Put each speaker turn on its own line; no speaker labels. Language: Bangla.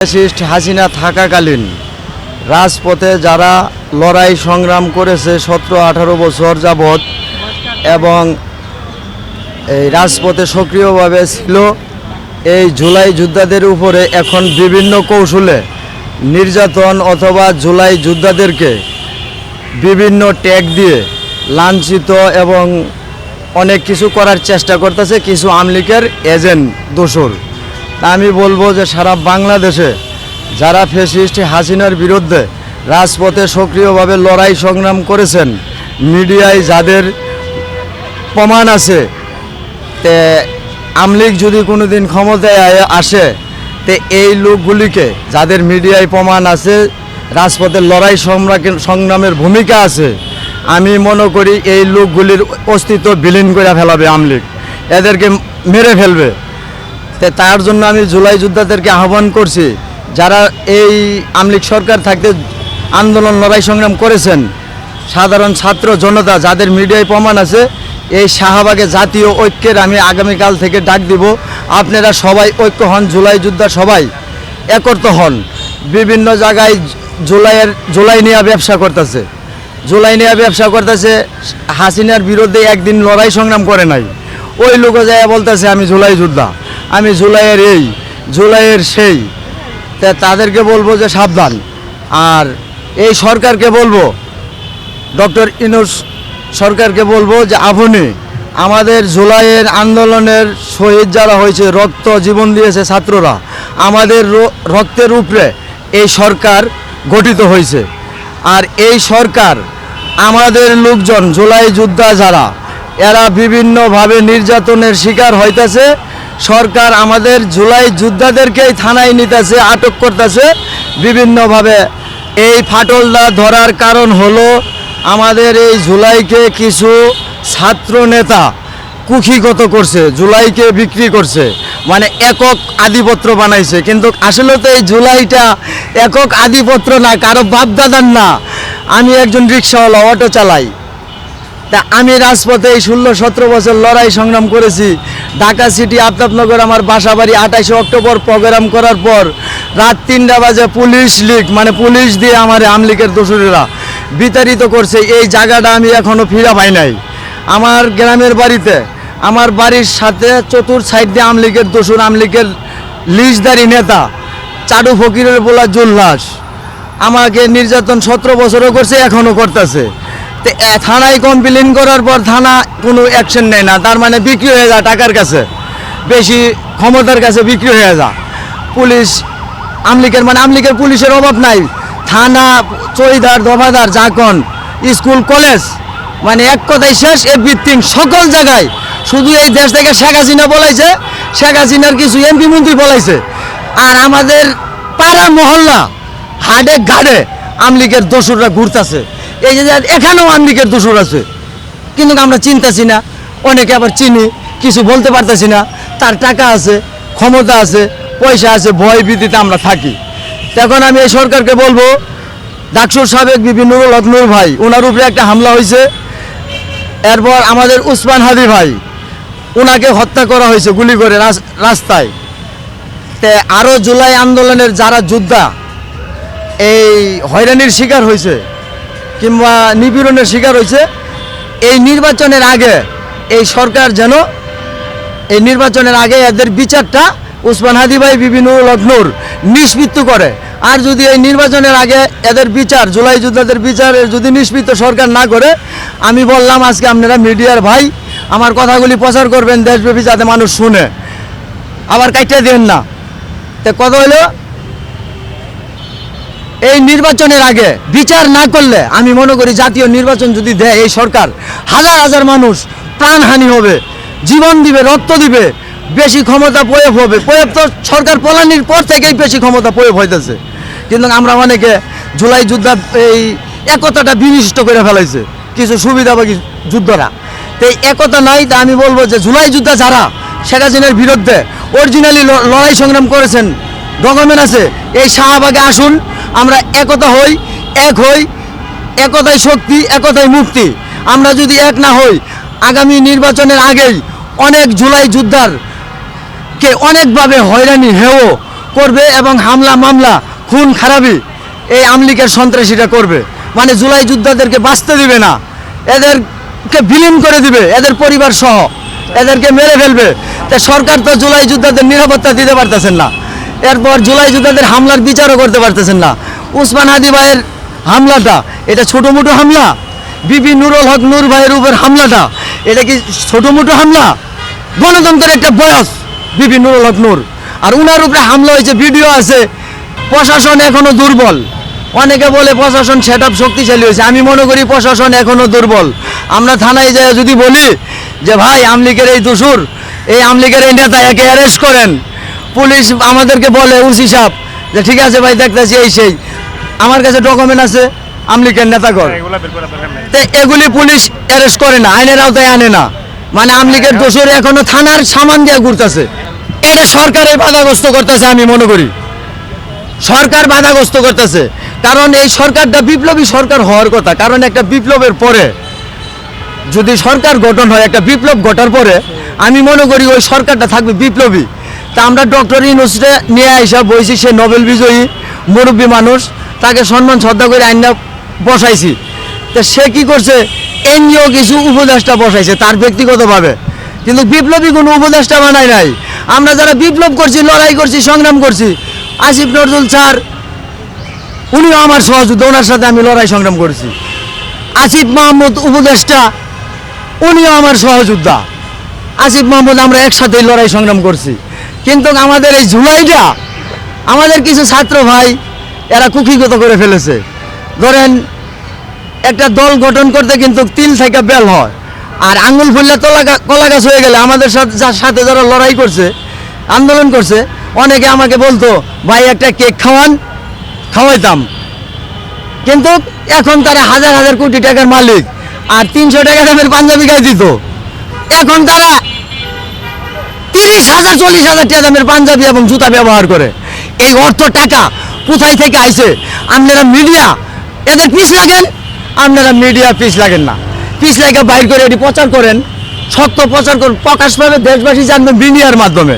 ফ্যাসিস্ট হাসিনা থাকাকালীন রাজপথে যারা লড়াই সংগ্রাম করেছে 17-18 বছর যাবৎ এবং এই রাজপথে সক্রিয়ভাবে ছিল, এই জুলাই যোদ্ধাদের উপরে এখন বিভিন্ন কৌশলে নির্যাতন অথবা জুলাই যোদ্ধাদেরকে বিভিন্ন ট্যাগ দিয়ে লাঞ্ছিত এবং অনেক কিছু করার চেষ্টা করতেছে কিছু আওয়ামী লীগের এজেন্ট দোসর। তা আমি বলবো যে সারা বাংলাদেশে যারা ফ্যাসিস্ট হাসিনার বিরুদ্ধে রাজপথে সক্রিয়ভাবে লড়াই সংগ্রাম করেছেন, মিডিয়ায় যাদের প্রমাণ আছে, তে আওয়ামী লীগ যদি কোনো দিন ক্ষমতায় আসে তে এই লোকগুলিকে যাদের মিডিয়ায় প্রমাণ আছে, রাজপথের লড়াই সংগ্রামের ভূমিকা আছে, আমি মনে করি এই লোকগুলির অস্তিত্ব বিলীন করে ফেলাবে আওয়ামী লীগ, এদেরকে মেরে ফেলবে। তার জন্য আমি জুলাই যোদ্ধাদেরকে আহ্বান করছি, যারা এই আওয়ামী লীগ সরকার থাকতে আন্দোলন লড়াই সংগ্রাম করেছেন, সাধারণ ছাত্র জনতা যাদের মিডিয়ায় প্রমাণ আছে, এই শাহবাগে জাতীয় ঐক্যের আমি আগামীকাল থেকে ডাক দিব। আপনারা সবাই ঐক্য হন, জুলাই যোদ্ধা সবাই একত্র হন। বিভিন্ন জায়গায় জুলাই নিয়ে ব্যবসা করতেছে, হাসিনার বিরুদ্ধে একদিন লড়াই সংগ্রাম করে নাই, ওই লোক যায় বলতেছে আমি জুলাই যোদ্ধা, আমি জুলাইয়ের এই জুলাইয়ের সেই। তাদেরকে বলবো যে সাবধান। আর এই সরকারকে বলবো, ডক্টর ইউনূস সরকারকে বলবো যে আপনি আমাদের জুলাইয়ের আন্দোলনের শহীদ যারা হয়েছে, রক্ত জীবন দিয়েছে ছাত্ররা, আমাদের রক্তের উপরে এই সরকার গঠিত হয়েছে। আর এই সরকার আমাদের লোকজন জুলাই যোদ্ধা যারা, এরা বিভিন্নভাবে নির্যাতনের শিকার হইতেছে। সরকার আমাদের জুলাই যোদ্ধাদেরকেই থানায় নিতেছে, আটক করতেছে বিভিন্নভাবে। এই ফাটলটা ধরার কারণ হলো আমাদের এই জুলাইকে কিছু ছাত্র নেতা কুক্ষিগত করছে, জুলাইকে বিক্রি করছে, মানে একক আধিপত্য বানাইছে। কিন্তু আসলে তো এই জুলাইটা একক আধিপত্য না, কারো বাপদাদার না। আমি একজন রিক্সাওয়ালা, অটো চালাই। তা আমি রাজপথে এই 16-17 বছর লড়াই সংগ্রাম করেছি। ঢাকা সিটি আফতাবনগর আমার বাসা বাড়ি। 28 অক্টোবর প্রোগ্রাম করার পর রাত 3টা বাজে পুলিশ লীগ, মানে পুলিশ দিয়ে আমার আওয়ামী লীগের দোসরেরা বিতাড়িত করছে। এই জায়গাটা আমি এখনও ফিরা পাই নাই। আমার গ্রামের বাড়িতে, আমার বাড়ির সাথে চতুর সাইড দিয়ে আওয়ামী লীগের দোসর, আওয়ামী লীগের লিস্টদারি নেতা চাডু ফকিরের বলা জুল্লাস আমাকে নির্যাতন 17 বছরও করছে, এখনও করতেছে। তো থানায় কমপ্লেন করার পর থানা কোনো অ্যাকশন নেয় না, তার মানে বিক্রি হয়ে যায় টাকার কাছে, বেশি ক্ষমতার কাছে বিক্রি হয়ে যায় পুলিশ। আওয়ামী লীগের মানে আওয়ামী লীগের পুলিশের অভাব নাই। থানা, চৌকিদার, দফাদার, জাকন, স্কুল, কলেজ, মানে এক কথায় শেষ। এভরিথিং সকল জায়গায়। শুধু এই দেশ থেকে শেখ হাসিনা বলাইছে, শেখ হাসিনার কিছু এমপি মন্ত্রী বলাইছে। আর আমাদের পাড়া মহল্লা, হাডে ঘাড়ে আওয়ামী লীগের দোসররা ঘুরতেছে। এই যে এখানেও আওয়ামী লীগের দোসর আছে, কিন্তু আমরা চিনতেছি না। অনেকে আবার চিনি, কিছু বলতে পারতেছি না। তার টাকা আছে, ক্ষমতা আছে, পয়সা আছে, ভয় ভীতিতে আমরা থাকি। তখন আমি এই সরকারকে বলবো, ডাকসুর সাবেক বিভিন্ন লক্ষ্ণৌর ভাই, ওনার উপরে একটা হামলা হয়েছে। এরপর আমাদের উসমান হাদি ভাই, ওনাকে হত্যা করা হয়েছে গুলি করে রাস্তায়। তে আরও জুলাই আন্দোলনের যারা যোদ্ধা এই হয়রানির শিকার হয়েছে কিংবা নিপীড়নের শিকার হয়েছে, এই নির্বাচনের আগে এই সরকার যেন এই নির্বাচনের আগে এদের বিচারটা উসমান হাদি ভাই বিভিন্ন লক্ষ্ণৌর নিষ্পৃত করে। আর যদি এই নির্বাচনের আগে এদের বিচার, জুলাই যোদ্ধাদের বিচারের যদি নিষ্পৃত সরকার না করে, আমি বললাম আজকে আপনারা মিডিয়ার ভাই আমার কথাগুলি প্রচার করবেন দেশব্যাপী, যাতে মানুষ শুনে, আবার কাটিয়ে দেন না। তো কথা হলো, এই নির্বাচনের আগে বিচার না করলে আমি মনে করি জাতীয় নির্বাচন যদি দেয় এই সরকার, হাজার হাজার মানুষ প্রাণহানি হবে, জীবন দিবে, রক্ত দিবে, বেশি ক্ষমতা প্রয়োগ হবে। প্রয়োগ তো সরকার পলানির পর থেকেই বেশি ক্ষমতা প্রয়োগ হইতেছে। কিন্তু আমরা অনেকে জুলাই যোদ্ধা এই একতাটা বিনষ্ট করে ফেলাইছে কিছু সুবিধাভোগী যুদ্ধরা। তো এই একতা নাই। তা আমি বলবো যে জুলাই যোদ্ধা যারা শেখ হাসিনার বিরুদ্ধে অরিজিনালি লড়াই সংগ্রাম করেছেন, ডকুমেন্ট আছে, এই শাহবাগে আসুন, আমরা একতা হই, এক হই। একতাই শক্তি, একতাই মুক্তি। আমরা যদি এক না হই, আগামী নির্বাচনের আগেই অনেক জুলাই যোদ্ধার কে অনেকভাবে হয়রানি হেও করবে এবং হামলা মামলা খুন খারাপি এই আমলিকের সন্ত্রাসীরা করবে। মানে জুলাই যোদ্ধাদেরকে বাঁচতে দিবে না, এদেরকে বিলীন করে দিবে, এদের পরিবার সহ এদেরকে মেরে ফেলবে। তা সরকার তো জুলাই যোদ্ধাদের নিরাপত্তা দিতে পারতেছেন না, এরপর জুলাই যোদ্ধাদের হামলার বিচারও করতে পারতেছেন না। উসমান হাদি ভাইয়ের হামলাটা এটা ছোটো মোটো হামলা? বিপি নুরুল হক নূর ভাইয়ের উপর হামলাটা এটা কি ছোটো মোটো হামলা? গণতন্ত্রের একটা বয়স বিপি নুরুল হক নূর, আর উনার উপরে হামলা হয়েছে, ভিডিও আছে। প্রশাসন এখনো দুর্বল। অনেকে বলে প্রশাসন সেট আপ শক্তিশালী হয়েছে, আমি মনে করি প্রশাসন এখনো দুর্বল। আমরা থানায় যাই যদি বলি যে ভাই আমলিকের এই দোসর, এই আমলিকের এই নেতা, একে অ্যারেস্ট করেন, পুলিশ আমাদেরকে বলে ওসি সাহেব যে ঠিক আছে ভাই দেখতেছি এই সেই, আমার কাছে ডকুমেন্ট আছে আমলিকের নেতাগণ, তো এগুলি পুলিশ অ্যারেস্ট করে না, আইনের আওতায় আনে না। মানে আমলিকের দোসর এখনো থানার সামান দিয়ে ঘুরতেছে। এটা সরকারের বাধাগ্রস্ত করতেছে, আমি মনে করি সরকার বাধাগ্রস্ত করতেছে। কারণ এই সরকারটা বিপ্লবী সরকার হওয়ার কথা, কারণ একটা বিপ্লবের পরে যদি সরকার গঠন হয়, একটা বিপ্লব ঘটার পরে আমি মনে করি ওই সরকারটা থাকবে বিপ্লবী। তা আমরা ডক্টর ইউনূসকে নিয়ে আইসা বইছি, সে নোবেল বিজয়ী মুরব্বী মানুষ, তাকে সম্মান শ্রদ্ধা করে আইনা বসাইছি। তো সে কি করছে, এনজিও কিছু উপদেষ্টা বসাইছে তার ব্যক্তিগতভাবে, কিন্তু বিপ্লবী কোনো উপদেষ্টা বানায় নাই। আমরা যারা বিপ্লব করছি, লড়াই করছি, সংগ্রাম করছি, আসিফ নজরুল স্যার উনিও আমার সহযোদ্ধা, ওনার সাথে আমি লড়াই সংগ্রাম করেছি। আসিফ মাহমুদ উপদেষ্টা উনিও আমার সহযোদ্ধা, আসিফ মাহমুদ আমরা একসাথেই লড়াই সংগ্রাম করছি। কিন্তু আমাদের এই জুলাইটা আমাদের কিছু ছাত্র ভাই এরা কুক্ষিগত করে ফেলেছে। ধরেন একটা দল গঠন করতে কিন্তু তিল থেকে বেল হয়, আর আঙুল ফুললে কলা গাছ হয়ে গেলে আমাদের সাথে যারা লড়াই করছে, আন্দোলন করছে, অনেকে আমাকে বলতো ভাই একটা কেক খাওয়ান, খাওয়াইতাম। কিন্তু এখন তারা হাজার হাজার কোটি টাকার মালিক, আর 300 টাকা দামের পাঞ্জাবি গায়ে দিত। এখন তারা 30,000 40,000 টাকা দামের পাঞ্জাবি এবং জুতা ব্যবহার করে। এই অর্থ টাকা কোথায় থেকে আইছে? আপনারা মিডিয়া এদের পিছ লাগেন, আপনারা মিডিয়া পিছ লাগেন না, পিছ লাগে বাইর করে এটি প্রচার করেন, সত্য প্রচার করেন, প্রকাশ পাবে, দেশবাসী জানবে মিডিয়ার মাধ্যমে।